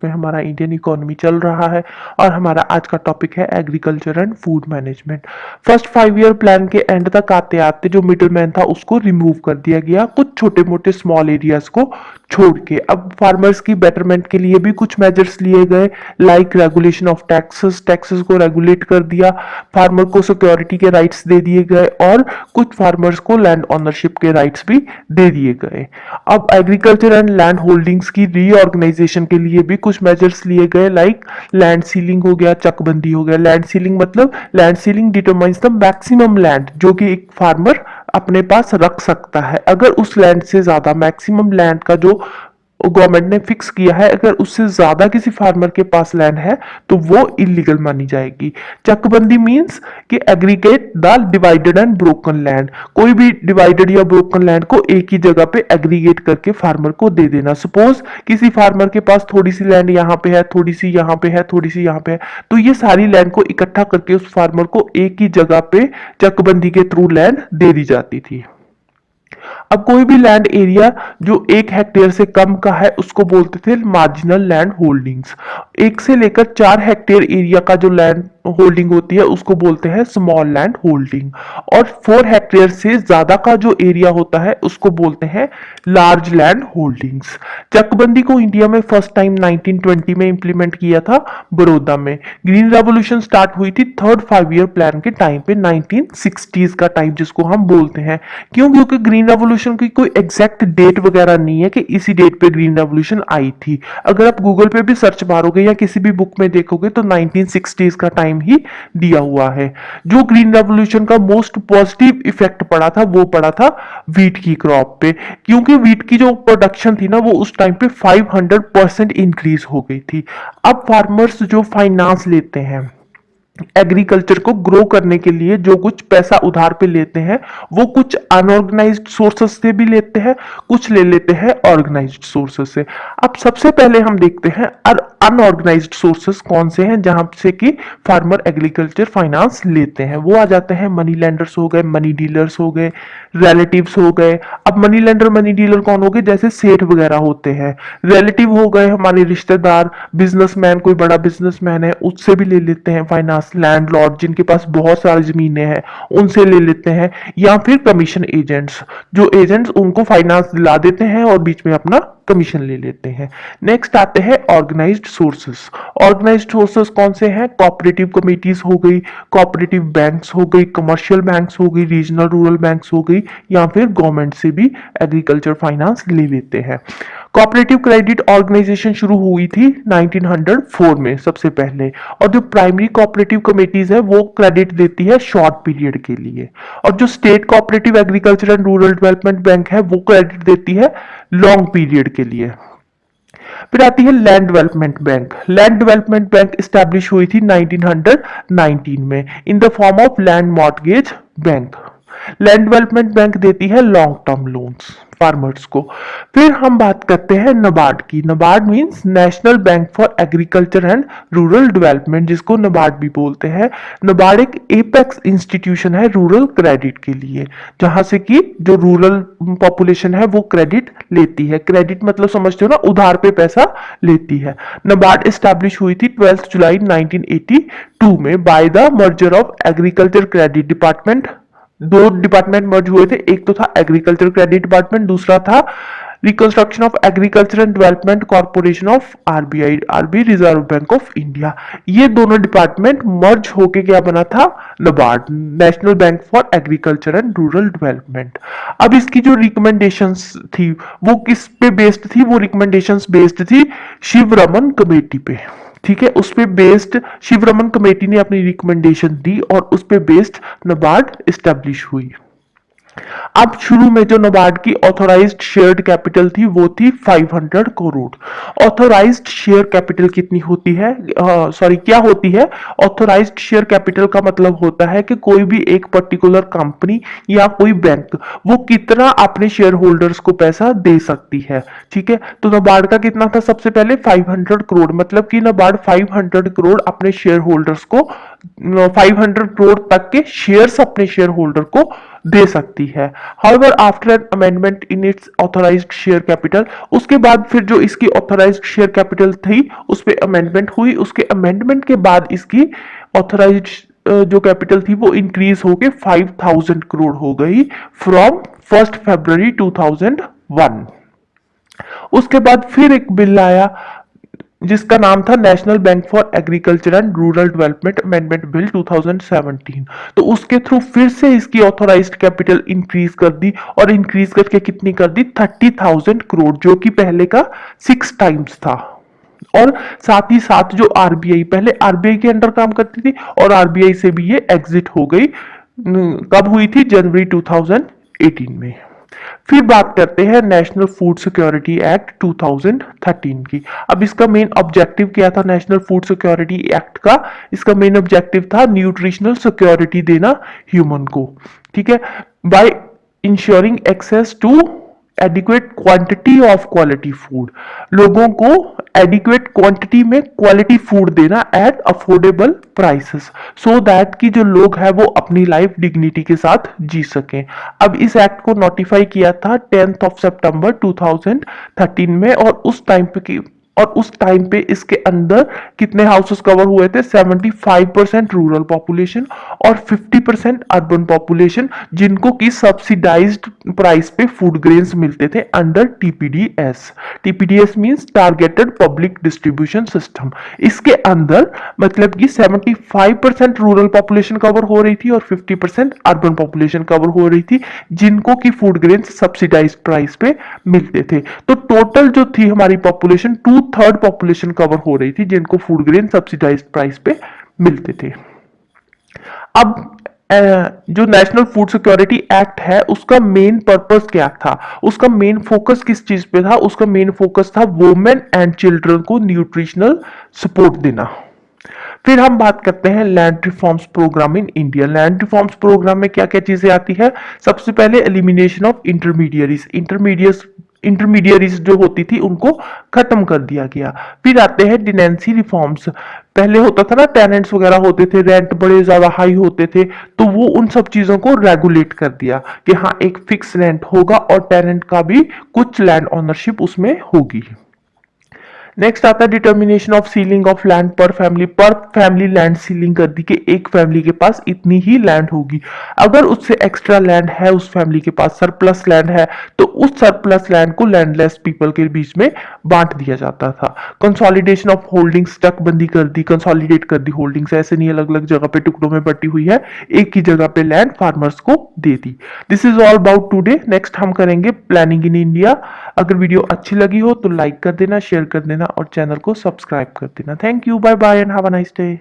में हमारा Indian economy चल रहा है और हमारा आज का टॉपिक है agriculture and food management. First 5 year plan के एंड तक आते आते जो मिडिल मैन था उसको रिमूव कर दिया गया, कुछ छोटे मोटे स्मॉल एरियाज को छोड़ के। अब फार्मर्स की बेटरमेंट के लिए भी कुछ मेजर्स लिए गए, like regulation of taxes, taxes को रेगुलेट कर दिया, फार्मर को सिक्योरिटी के राइट्स दे दिए गए और कुछ फार्मर्स को लैंड ऑनरशिप के राइट्स भी दे दिए गए। अब एग्रीकल्चर एंड लैंड होल्डिंग्स की रीऑर्गेनाइजेशन के लिए भी कुछ मेजर्स लिए गए, लाइक लैंड सीलिंग हो गया, चकबंदी हो गया। लैंड सीलिंग मतलब land ceiling determines the maximum land जो कि एक फार्मर अपने पास रख सकता है। अगर उस लैंड से ज्यादा मैक्सिमम लैंड का जो गवर्नमेंट ने फिक्स किया है, अगर उससे ज्यादा किसी फार्मर के पास लैंड है तो वो इलीगल मानी जाएगी। चकबंदी मींस कि aggregate the divided and broken land, कोई भी डिवाइडेड या ब्रोकन लैंड को एक ही जगह पे एग्रीगेट करके फार्मर को दे देना। सपोज किसी फार्मर के पास थोड़ी सी लैंड यहाँ पे है, थोड़ी सी यहाँ पे है, थोड़ी सी यहाँ पे है, तो ये सारी लैंड को इकट्ठा करके उस फार्मर को एक ही जगह पे चकबंदी के थ्रू लैंड दे दी जाती थी। अब कोई भी लैंड एरिया जो 1 हेक्टेयर से कम का है उसको बोलते थे मार्जिनल लैंड होल्डिंग्स। 1 से लेकर 4 हेक्टेयर एरिया का जो लैंड होल्डिंग होती है उसको बोलते हैं स्मॉल लैंड होल्डिंग, और 4 हेक्टेयर से ज्यादा का जो एरिया होता है उसको बोलते हैं लार्ज लैंड होल्डिंग्स। चकबंदी को इंडिया में फर्स्ट टाइम 1920 में इंप्लीमेंट किया था बड़ौदा में। ग्रीन रेवोल्यूशन स्टार्ट हुई थी थर्ड 5 ईयर प्लान के टाइम पे, 1960s का टाइम जिसको हम बोलते हैं। क्यों? क्योंकि ग्रीन रेवोल्यूशन की कोई एग्जैक्ट डेट वगैरह नहीं है कि इसी डेट पे ग्रीन रेवोल्यूशन आई थी। अगर आप गूगल पे भी सर्च मारोगे या किसी भी बुक में देखोगे तो 1960s का टाइम ही दिया हुआ है। जो ग्रीन रेवोल्यूशन का मोस्ट पॉजिटिव इफेक्ट पड़ा था वो पड़ा था वीट की क्रॉप पे, क्योंकि वीट की जो प्रोडक्शन थी ना वो उस टाइम पे 500% इंक्रीज हो गई थी। अब फार्मर्स जो फाइनेंस लेते हैं एग्रीकल्चर को ग्रो करने के लिए, जो कुछ पैसा उधार पे लेते हैं वो कुछ अनऑर्गेनाइज्ड सोर्सेस से भी लेते हैं, कुछ ले लेते हैं ऑर्गेनाइज्ड सोर्सेस से। अब सबसे पहले हम देखते हैं अनऑर्गेनाइज्ड सोर्सेस कौन से हैं जहां से कि फार्मर एग्रीकल्चर फाइनेंस लेते हैं। वो आ जाते हैं मनी लैंडर्स हो गए, मनी डीलर्स हो गए, रिलेटिव्स हो गए। अब मनी लैंडर मनी डीलर कौन हो गए? जैसे सेठ वगैरह होते हैं। रिलेटिव हो गए हमारे रिश्तेदार, बिजनेसमैन, कोई बड़ा बिजनेसमैन है उससे भी ले लेते हैं फाइनेंस। लैंडलॉर्ड जिनके पास बहुत सारी जमीनें हैं उनसे ले लेते हैं, या फिर कमीशन एजेंट्स, जो एजेंट्स उनको फाइनेंस दिला देते हैं और बीच में अपना कमीशन ले लेते हैं। नेक्स्ट आते हैं ऑर्गेनाइज्ड सोर्सेस। ऑर्गेनाइज्ड सोर्सेस कौन से हैं? कोऑपरेटिव कमेटीज हो गई, कोऑपरेटिव बैंक्स हो गई, कमर्शियल बैंक्स हो गई, रीजनल रूरल बैंक्स हो गई, या फिर गवर्नमेंट से भी एग्रीकल्चर फाइनेंस ले लेते हैं। कोऑपरेटिव क्रेडिट ऑर्गेनाइजेशन शुरू हुई थी 1904 में सबसे पहले, और जो प्राइमरी कोऑपरेटिव कमेटीज है वो क्रेडिट देती है शॉर्ट पीरियड के लिए, और जो state cooperative agriculture and rural development bank है वो क्रेडिट देती है लॉन्ग पीरियड के लिए। फिर आती है land development bank. Land development bank establish हुई थी 1919 में in the form of land mortgage bank. Land development bank देती है लॉन्ग टर्म लोन्स फार्मर्स को। फिर हम बात करते हैं नबार्ड की। NABARD means national bank for agriculture and rural development, जिसको नबार्ड भी बोलते हैं। नबार्ड एक एपेक्स इंस्टीट्यूशन है रूरल क्रेडिट के लिए, जहां से कि जो रूरल पॉपुलेशन है वो क्रेडिट लेती है। क्रेडिट मतलब समझते हो ना, उधार पे पैसा लेती है। नबार्ड एस्टैब्लिश हुई थी 12 जुलाई 1982 में by the merger of agriculture credit department. दो डिपार्टमेंट मर्ज हुए थे, एक तो था एग्रीकल्चर क्रेडिट डिपार्टमेंट, दूसरा था reconstruction of agriculture and development corporation of RBI, RB reserve bank of India. ये दोनों डिपार्टमेंट मर्ज होके क्या बना था? NABARD, national bank for agriculture and rural development. अब इसकी जो रिकमेंडेशंस थी वो किस पे बेस्ड थी? वो रिकमेंडेशंस बेस्ड थी शिवरमन कमेटी पे। ठीक है, उस पे बेस्ड शिवरमन कमेटी ने अपनी रिकमेंडेशन दी और उस पे बेस्ड नबार्ड एस्टैब्लिश हुई। अब शुरू में जो नबार्ड की ऑथोराइज्ड शेयर्ड कैपिटल थी वो थी 500 करोड़। ऑथोराइज्ड शेयर कैपिटल कितनी होती है? क्या होती है? ऑथोराइज्ड शेयर कैपिटल का मतलब होता है कि कोई भी एक पर्टिकुलर कंपनी या कोई बैंक वो कितना अपने शेयर होल्डर्स को पैसा दे सकती है। ठीक है, तो नबार्ड का कितना था? सबसे पहले 500 करोड़, मतलब कि नबार्ड 500 करोड़ अपने शेयर होल्डर्स को 500 करोड़ तक के शेयर्स अपने शेयर होल्डर को दे सकती है। However after an amendment in its authorised share capital, उसके बाद फिर जो इसकी ऑथराइज्ड शेयर कैपिटल थी उस पे अमेंडमेंट हुई, उसके अमेंडमेंट के बाद इसकी ऑथराइज्ड जो कैपिटल थी वो इंक्रीज होके 5000 करोड़ हो गई फ्रॉम 1 फरवरी 2001। उसके बाद फिर एक बिल आया जिसका नाम था national bank for agriculture and rural development amendment bill 2017। तो उसके थ्रू फिर से इसकी ऑथोराइज्ड कैपिटल इंक्रीज कर दी, और इंक्रीज करके कितनी कर दी, 30,000 करोड़, जो कि पहले का 6 टाइम्स था। और साथ ही साथ जो आरबीआई, पहले आरबीआई के अंडर काम करती थी और आरबीआई से भी ये एग्जिट हो गई। कब हुई थी, जनवरी 2018 में। फिर बात करते हैं नेशनल फूड सिक्योरिटी एक्ट 2013 की। अब इसका मेन ऑब्जेक्टिव क्या था नेशनल फूड सिक्योरिटी एक्ट का, इसका मेन ऑब्जेक्टिव था न्यूट्रिशनल सिक्योरिटी देना ह्यूमन को, ठीक है, by ensuring access to adequate quantity of quality food, लोगों को एडिक्वेट क्वांटिटी में क्वालिटी फूड देना at affordable prices, so that कि जो लोग हैं वो अपनी लाइफ डिग्निटी के साथ जी सकें। अब इस एक्ट को नोटिफाई किया था 10 सितंबर 2013 में, और उस टाइम पे इसके अंदर कितने हाउसेस कवर हुए थे, 75% रूरल पॉपुलेशन और 50% अर्बन पॉपुलेशन, जिनको की सब्सिडाइज्ड प्राइस पे फूड ग्रेन्स मिलते थे under TPDS. TPDS means targeted public distribution system. इसके अंदर मतलब कि 75% रूरल पॉपुलेशन कवर हो रही थी और 50% अर्बन पॉपुलेशन कवर हो रही थी, जिनको की फूड ग्रेन्स सब्सिडाइज्ड प्राइस पे मिलते थे। तो टोटल जो थी हमारी पॉपुलेशन, 2/3 पॉपुलेशन कवर हो रही थी जिनको फूड ग्रेन सब्सिडाइज्ड प्राइस पे मिलते थे। अब जो नेशनल फूड सिक्योरिटी एक्ट है उसका मेन पर्पस क्या था, उसका मेन फोकस किस चीज पे था, उसका मेन फोकस था वुमेन एंड चिल्ड्रन को न्यूट्रिशनल सपोर्ट देना। फिर हम बात करते हैं land reforms programme in India. Land reforms programme में क्या क्या चीजें आती है, सबसे पहले एलिमिनेशन ऑफ इंटरमीडियरीज जो होती थी उनको खत्म कर दिया गया। फिर आते हैं डिनेंसी रिफॉर्म्स। पहले होता था ना, टेनेंट्स वगैरह होते थे, रेंट बड़े ज्यादा हाई होते थे, तो वो उन सब चीजों को रेगुलेट कर दिया कि हाँ एक फिक्स रेंट होगा और टेनेंट का भी कुछ लैंड ओनरशिप उसमें होगी। नेक्स्ट आता है determination of ceiling of land पर फैमिली लैंड सीलिंग कर दी कि एक फैमिली के पास इतनी ही लैंड होगी। अगर उससे एक्स्ट्रा लैंड है, उस फैमिली के पास सरप्लस लैंड है, तो उस सरप्लस लैंड को लैंडलेस पीपल के बीच में बांट दिया जाता था। कंसोलिडेशन ऑफ होल्डिंग्स तकबंदी कर दी, कंसोलिडेट कर दी होल्डिंग्स, ऐसे नहीं अलग अलग जगह पे टुकड़ों में बटी हुई है, एक ही जगह पे लैंड फार्मर्स को दे दी। This is all about today. Next हम करेंगे प्लानिंग इन इंडिया। अगर वीडियो अच्छी लगी हो तो लाइक कर देना, शेयर कर देना और चैनल को सब्सक्राइब कर देना। Thank you, bye bye and have a nice day.